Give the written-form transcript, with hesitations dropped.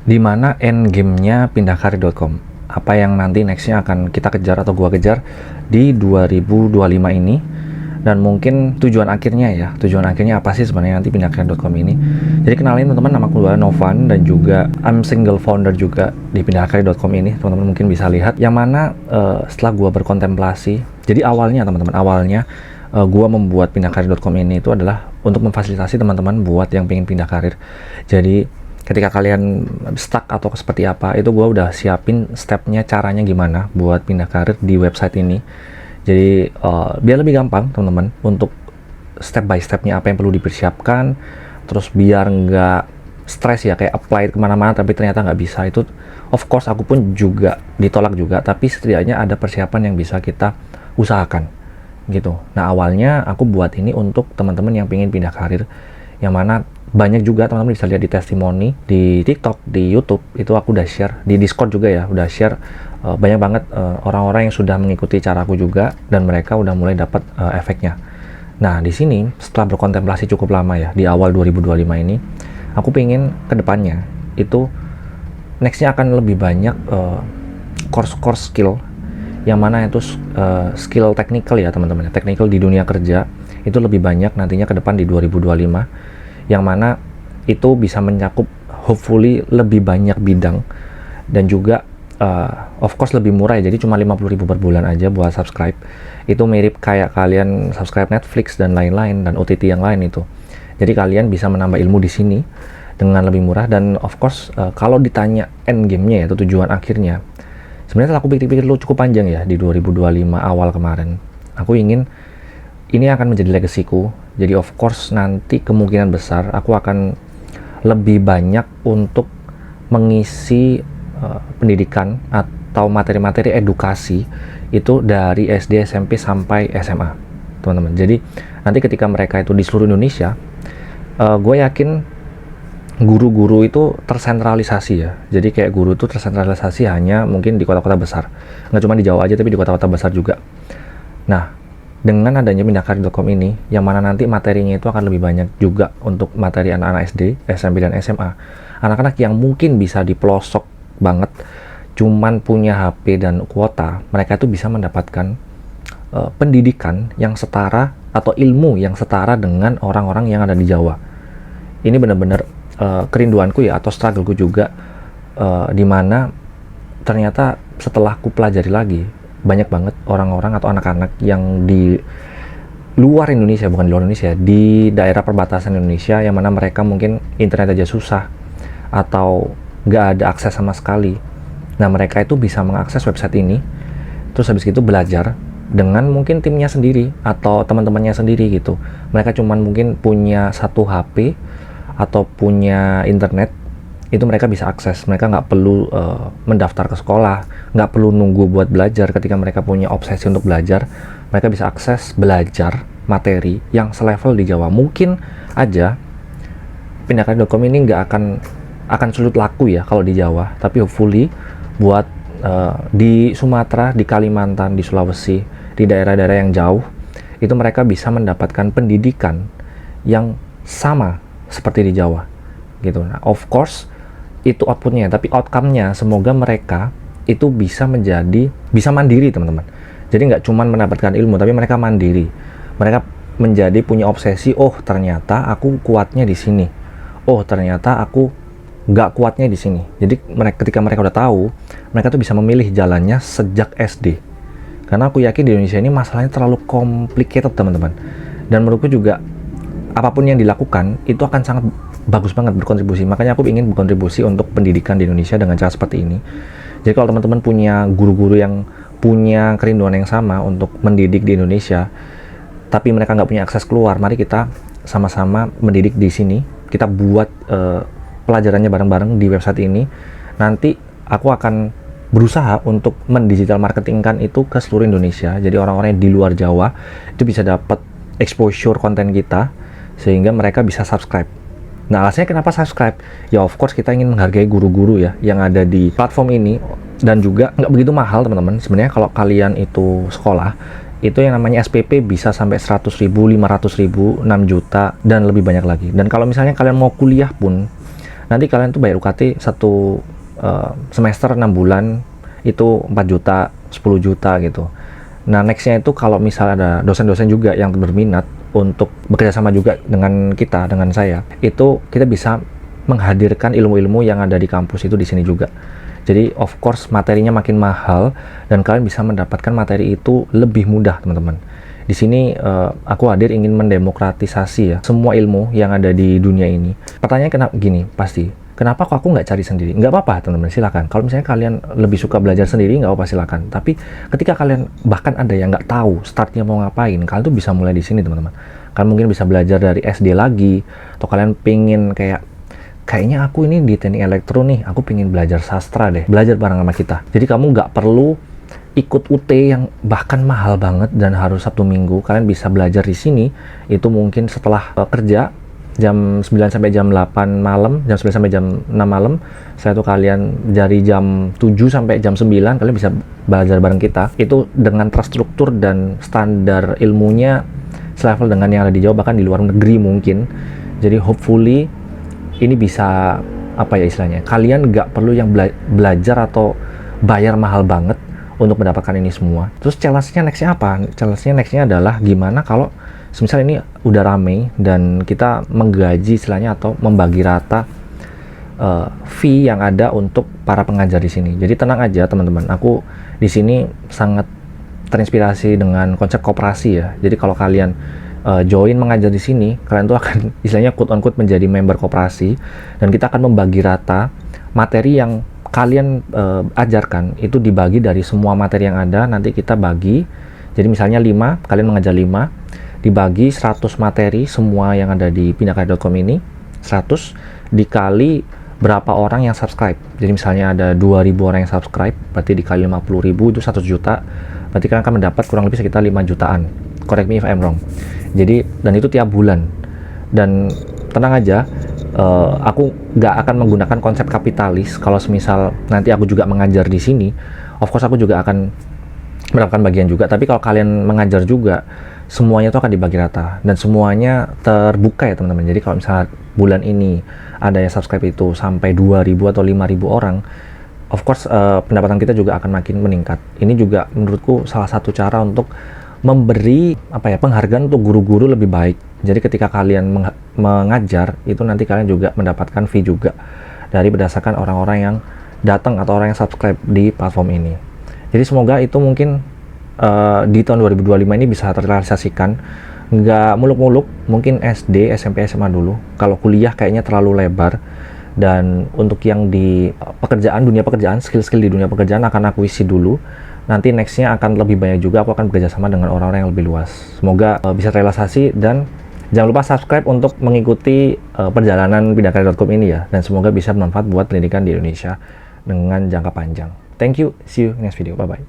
di mana end game-nya pindahkarir.com. Apa yang nanti next-nya akan kita kejar atau gua kejar di 2025 ini, dan mungkin tujuan akhirnya apa sih sebenarnya nanti pindahkarir.com ini. Jadi kenalin teman-teman, nama gua Novan dan juga I'm single founder juga di pindahkarir.com ini. Teman-teman mungkin bisa lihat yang mana setelah gua berkontemplasi. Jadi awalnya gua membuat pindahkarir.com ini itu adalah untuk memfasilitasi teman-teman buat yang pengen pindah karir. Jadi ketika kalian stuck atau seperti apa, itu gue udah siapin stepnya, caranya gimana buat pindah karir di website ini. Jadi biar lebih gampang teman-teman untuk step by stepnya apa yang perlu dipersiapkan, terus biar nggak stres ya kayak apply kemana-mana tapi ternyata nggak bisa. Itu of course aku pun juga ditolak juga, tapi setidaknya ada persiapan yang bisa kita usahakan gitu. Nah awalnya aku buat ini untuk teman-teman yang pengen pindah karir, yang mana banyak juga teman-teman bisa lihat di testimoni di TikTok, di YouTube, itu aku udah share, di Discord juga ya, udah share banyak banget orang-orang yang sudah mengikuti caraku juga, dan mereka udah mulai dapat efeknya. Nah di sini setelah berkontemplasi cukup lama ya, di awal 2025 ini, aku pengen kedepannya itu nextnya akan lebih banyak course-course skill, yang mana itu skill technical ya teman-teman, technical di dunia kerja itu lebih banyak nantinya ke depan di 2025, yang mana itu bisa mencakup hopefully lebih banyak bidang, dan juga of course lebih murah ya, jadi cuma 50.000 per bulan aja buat subscribe. Itu mirip kayak kalian subscribe Netflix dan lain-lain, dan OTT yang lain itu. Jadi kalian bisa menambah ilmu di sini dengan lebih murah, dan of course kalau ditanya end game-nya ya, itu tujuan akhirnya, sebenarnya setelah aku pikir-pikir lu cukup panjang ya di 2025 awal kemarin, aku ingin ini akan menjadi legasiku. Jadi of course nanti kemungkinan besar aku akan lebih banyak untuk mengisi pendidikan atau materi-materi edukasi itu dari SD, SMP sampai SMA teman-teman. Jadi nanti ketika mereka itu di seluruh Indonesia, gue yakin guru-guru itu tersentralisasi ya. Jadi kayak guru itu tersentralisasi hanya mungkin di kota-kota besar, nggak cuma di Jawa aja tapi di kota-kota besar juga. Nah dengan adanya pindahkarir.com ini, yang mana nanti materinya itu akan lebih banyak juga untuk materi anak-anak SD, SMP, dan SMA. Anak-anak yang mungkin bisa di pelosok banget, cuman punya HP dan kuota, mereka itu bisa mendapatkan pendidikan yang setara atau ilmu yang setara dengan orang-orang yang ada di Jawa. Ini benar-benar kerinduanku ya, atau struggleku juga, dimana ternyata setelah ku pelajari lagi, banyak banget orang-orang atau anak-anak yang di luar Indonesia, bukan di luar Indonesia, di daerah perbatasan Indonesia, yang mana mereka mungkin internet aja susah atau nggak ada akses sama sekali. Nah mereka itu bisa mengakses website ini, terus habis itu belajar dengan mungkin timnya sendiri atau teman-temannya sendiri gitu. Mereka cuman mungkin punya satu HP atau punya internet, itu mereka bisa akses. Mereka nggak perlu mendaftar ke sekolah, nggak perlu nunggu buat belajar. Ketika mereka punya obsesi untuk belajar, mereka bisa akses belajar materi yang selevel di Jawa. Mungkin aja pindahkarir.com ini nggak akan sulit laku ya kalau di Jawa, tapi hopefully buat di Sumatera, di Kalimantan, di Sulawesi, di daerah-daerah yang jauh, itu mereka bisa mendapatkan pendidikan yang sama seperti di Jawa gitu. Nah of course itu outputnya, tapi outcome-nya semoga mereka itu bisa mandiri teman-teman. Jadi nggak cuma mendapatkan ilmu, tapi mereka mandiri. Mereka menjadi punya obsesi, oh ternyata aku kuatnya di sini, oh ternyata aku nggak kuatnya di sini. Jadi ketika mereka udah tahu, mereka tuh bisa memilih jalannya sejak SD. Karena aku yakin di Indonesia ini masalahnya terlalu complicated teman-teman, dan menurutku juga apapun yang dilakukan itu akan sangat bagus banget berkontribusi. Makanya aku ingin berkontribusi untuk pendidikan di Indonesia dengan cara seperti ini. Jadi kalau teman-teman punya guru-guru yang punya kerinduan yang sama untuk mendidik di Indonesia, tapi mereka nggak punya akses keluar, mari kita sama-sama mendidik di sini. Kita buat pelajarannya bareng-bareng di website ini. Nanti aku akan berusaha untuk mendigital marketingkan itu ke seluruh Indonesia. Jadi orang-orang yang di luar Jawa itu bisa dapat exposure konten kita, sehingga mereka bisa subscribe. Nah alasannya kenapa subscribe? Ya of course kita ingin menghargai guru-guru ya yang ada di platform ini, dan juga nggak begitu mahal teman-teman. Sebenarnya kalau kalian itu sekolah, itu yang namanya SPP bisa sampai 100.000, 500.000, 6 juta, dan lebih banyak lagi. Dan kalau misalnya kalian mau kuliah pun, nanti kalian tuh bayar UKT satu semester 6 bulan itu 4 juta, 10 juta gitu. Nah, nextnya itu kalau misal ada dosen-dosen juga yang berminat untuk bekerja sama juga dengan kita, dengan saya, itu kita bisa menghadirkan ilmu-ilmu yang ada di kampus itu di sini juga. Jadi of course materinya makin mahal dan kalian bisa mendapatkan materi itu lebih mudah, teman-teman. Di sini aku hadir ingin mendemokratisasi ya semua ilmu yang ada di dunia ini. Pertanyaannya kenapa gini pasti, kenapa kok aku nggak cari sendiri? Nggak apa-apa, teman-teman, silakan. Kalau misalnya kalian lebih suka belajar sendiri, nggak apa-apa, silakan. Tapi ketika kalian bahkan ada yang nggak tahu startnya mau ngapain, kalian tuh bisa mulai di sini, teman-teman. Kalian mungkin bisa belajar dari SD lagi, atau kalian pengen kayaknya aku ini di teknik elektro nih, aku pengen belajar sastra deh, belajar bareng sama kita. Jadi kamu nggak perlu ikut UT yang bahkan mahal banget dan harus Sabtu Minggu. Kalian bisa belajar di sini, itu mungkin setelah kerja, jam 9 sampai jam 8 malam, jam 9 sampai jam 6 malam, saya tuh kalian dari jam 7 sampai jam 9, kalian bisa belajar bareng kita. Itu dengan terstruktur dan standar ilmunya selevel dengan yang ada di Jawa, bahkan di luar negeri mungkin. Jadi hopefully ini bisa, apa ya istilahnya, kalian nggak perlu yang belajar atau bayar mahal banget untuk mendapatkan ini semua. Terus challenge-nya nextnya apa? Challenge-nya nextnya adalah gimana kalau semisal ini udah rame dan kita menggaji istilahnya atau membagi rata fee yang ada untuk para pengajar di sini. Jadi tenang aja teman-teman, aku di sini sangat terinspirasi dengan konsep koperasi ya. Jadi kalau kalian join mengajar di sini, kalian tuh akan istilahnya quote on quote menjadi member koperasi, dan kita akan membagi rata materi yang kalian ajarkan itu dibagi dari semua materi yang ada. Nanti kita bagi, jadi misalnya 5, kalian mengajar 5, dibagi 100 materi semua yang ada di pindahkarya.com ini, 100 dikali berapa orang yang subscribe. Jadi misalnya ada 2000 orang yang subscribe, berarti dikali 50.000 itu 100 juta, berarti kalian akan mendapat kurang lebih sekitar 5 jutaan. Correct me if I'm wrong. Jadi, dan itu tiap bulan. Dan tenang aja, aku nggak akan menggunakan konsep kapitalis. Kalau semisal nanti aku juga mengajar di sini, of course aku juga akan mendapatkan bagian juga. Tapi kalau kalian mengajar juga, semuanya itu akan dibagi rata dan semuanya terbuka ya teman-teman. Jadi kalau misalnya bulan ini ada yang subscribe itu sampai 2.000 atau 5.000 orang, of course pendapatan kita juga akan makin meningkat. Ini juga menurutku salah satu cara untuk memberi penghargaan untuk guru-guru lebih baik. Jadi ketika kalian mengajar itu nanti kalian juga mendapatkan fee juga dari berdasarkan orang-orang yang datang atau orang yang subscribe di platform ini. Jadi semoga itu mungkin di tahun 2025 ini bisa terrealisasikan. Nggak muluk-muluk, mungkin SD, SMP, SMA dulu. Kalau kuliah kayaknya terlalu lebar. Dan untuk yang di dunia pekerjaan, skill-skill di dunia pekerjaan akan aku isi dulu. Nanti nextnya akan lebih banyak juga, aku akan bekerja sama dengan orang-orang yang lebih luas. Semoga bisa terrealisasi, dan jangan lupa subscribe untuk mengikuti perjalanan pindahkarya.com ini ya. Dan semoga bisa bermanfaat buat pendidikan di Indonesia dengan jangka panjang. Thank you, see you next video, bye-bye.